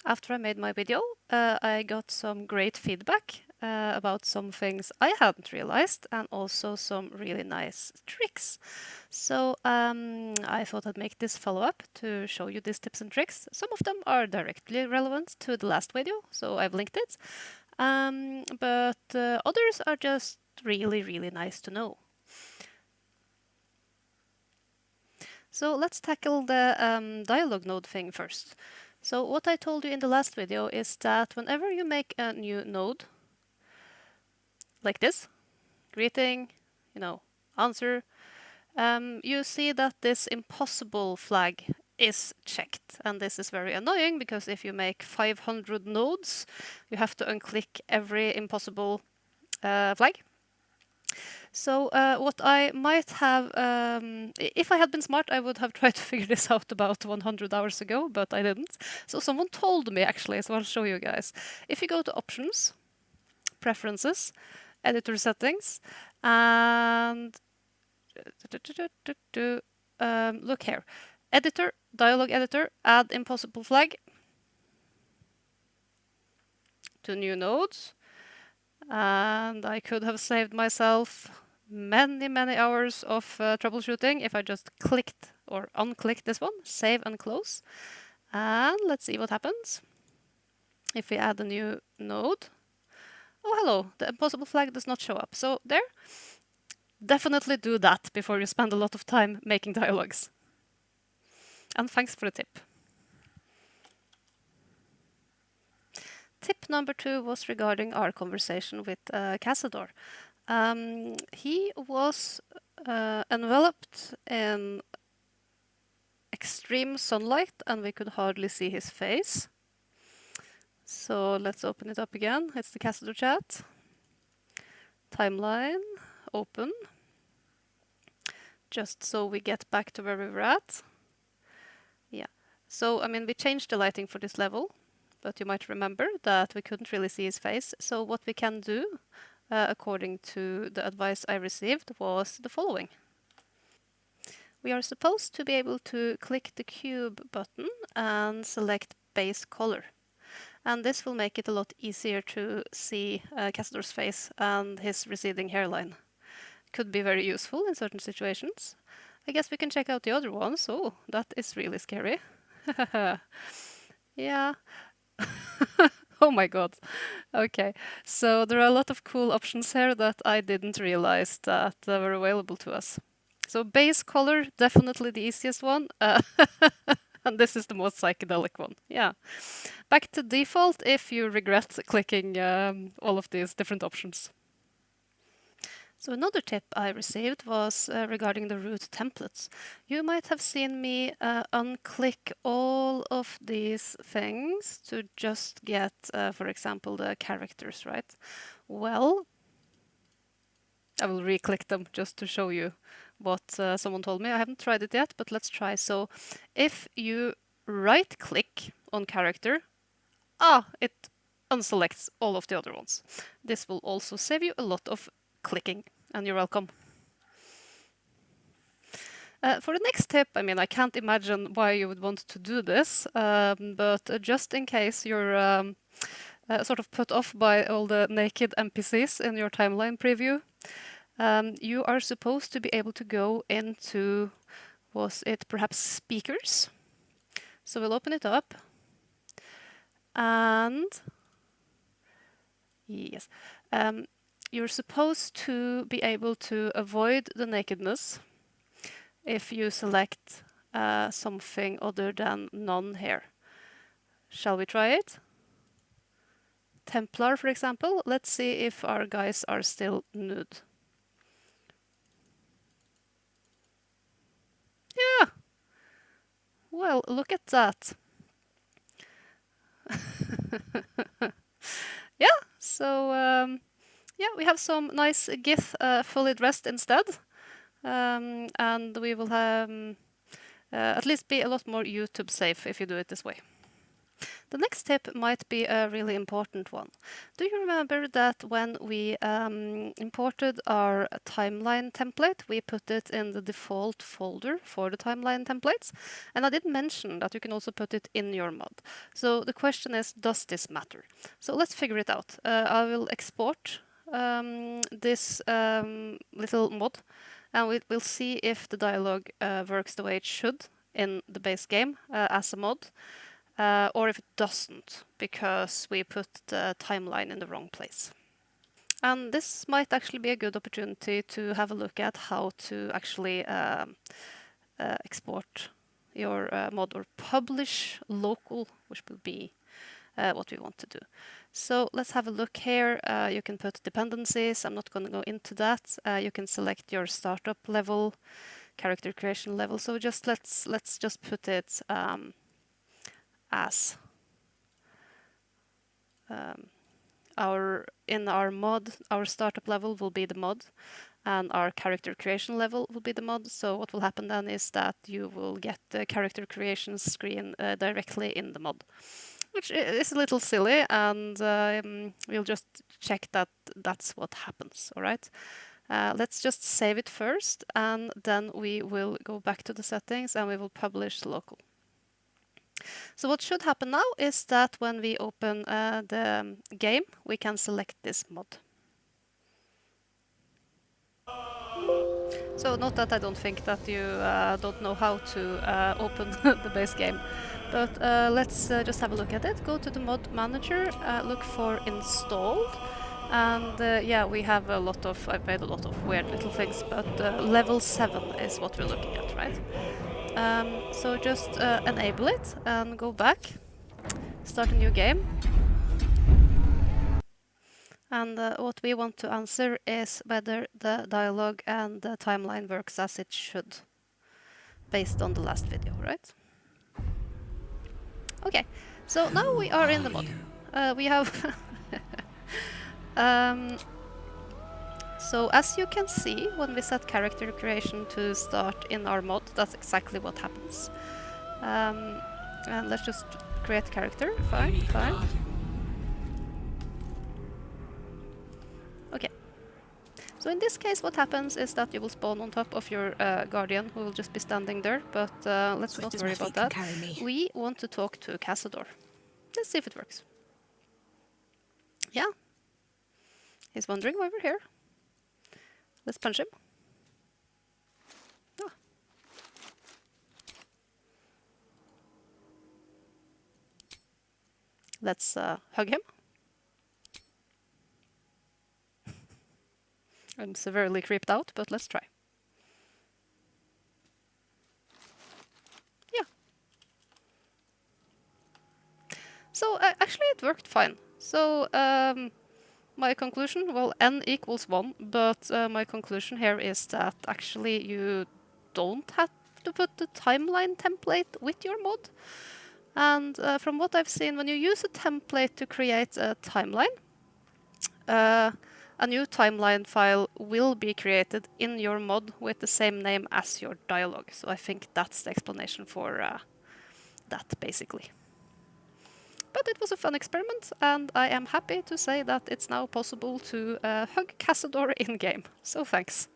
After I made my video, I got some great feedback about some things I hadn't realized and also some really nice tricks. So I thought I'd make this follow-up to show you these tips and tricks. Some of them are directly relevant to the last video, so I've linked it. But others are just really, really nice to know. So let's tackle the dialogue node thing first. So what I told you in the last video is that whenever you make a new node, like this, greeting, answer, you see that this impossible flag is checked. And this is very annoying because if you make 500 nodes, you have to unclick every impossible flag. So what I might have, if I had been smart, I would have tried to figure this out about 100 hours ago, but I didn't. So someone told me actually, so I'll show you guys. If you go to Options, Preferences, Editor Settings, and look here. Editor, Dialog Editor, add impossible flag to new nodes. And I could have saved myself many, many hours of troubleshooting if I just clicked or unclicked this one, save and close. And let's see what happens if we add a new node. Oh, hello, the impossible flag does not show up. So there, definitely do that before you spend a lot of time making dialogues. And thanks for the tip. Tip number 2 was regarding our conversation with Cassador. He was enveloped in extreme sunlight and we could hardly see his face. So let's open it up again. It's the Cassador chat. Timeline, open. Just so we get back to where we were at. Yeah, so we changed the lighting for this level, but you might remember that we couldn't really see his face. So what we can do, according to the advice I received, was the following. We are supposed to be able to click the cube button and select base color. And this will make it a lot easier to see Cassador's face and his receding hairline. Could be very useful in certain situations. I guess we can check out the other ones. Oh, that is really scary. Yeah. Oh my god. Okay, so there are a lot of cool options here that I didn't realize that were available to us. So base color, definitely the easiest one. And this is the most psychedelic one. Yeah. Back to default if you regret clicking all of these different options. So another tip I received was regarding the root templates. You might have seen me unclick all of these things to just get, for example, the characters, right? Well, I will re-click them just to show you what someone told me. I haven't tried it yet, but let's try. So if you right-click on character, it unselects all of the other ones. This will also save you a lot of clicking, and you're welcome. For the next tip, I can't imagine why you would want to do this, but just in case you're sort of put off by all the naked NPCs in your timeline preview, you are supposed to be able to go into, was it perhaps speakers? So we'll open it up, and yes, you're supposed to be able to avoid the nakedness if you select something other than none here. Shall we try it? Templar, for example. Let's see if our guys are still nude. Yeah. Well, look at that. Yeah, so yeah, we have some nice Gith fully dressed instead. And we will have at least be a lot more YouTube safe if you do it this way. The next tip might be a really important one. Do you remember that when we imported our timeline template, we put it in the default folder for the timeline templates? And I did mention that you can also put it in your mod. So the question is, does this matter? So let's figure it out. I will export this little mod, and we'll see if the dialogue works the way it should in the base game as a mod. Or if it doesn't, because we put the timeline in the wrong place. And this might actually be a good opportunity to have a look at how to actually export your mod or publish local, which will be what we want to do. So let's have a look here. You can put dependencies. I'm not going to go into that. You can select your startup level, character creation level. So just let's just put it as in our mod, our startup level will be the mod, and our character creation level will be the mod. So what will happen then is that you will get the character creation screen directly in the mod, which is a little silly, and we'll just check that that's what happens. All right. Let's just save it first, and then we will go back to the settings and we will publish local. So what should happen now is that when we open the game, we can select this mod. So not that I don't think that you don't know how to open the base game, but let's just have a look at it. Go to the mod manager, look for installed, and yeah, we have a lot of, I've made a lot of weird little things, but level 7 is what we're looking at, right? So just enable it and go back, start a new game. And what we want to answer is whether the dialogue and the timeline works as it should, based on the last video, right? Okay, so now we are in the mod. We have... so as you can see, when we set character creation to start in our mod, that's exactly what happens. And let's just create character. Fine. Okay. So in this case, what happens is that you will spawn on top of your guardian, who will just be standing there, but let's not worry about that. We want to talk to Cassador. Let's see if it works. Yeah. He's wondering why we're here. Let's punch him. Oh. Let's hug him. I'm severely creeped out, but let's try. Yeah. So actually it worked fine. So my conclusion, well, n equals 1, but my conclusion here is that actually you don't have to put the timeline template with your mod. And from what I've seen, when you use a template to create a timeline, a new timeline file will be created in your mod with the same name as your dialogue. So I think that's the explanation for that, basically. But it was a fun experiment, and I am happy to say that it's now possible to hug Cassador in-game. So thanks.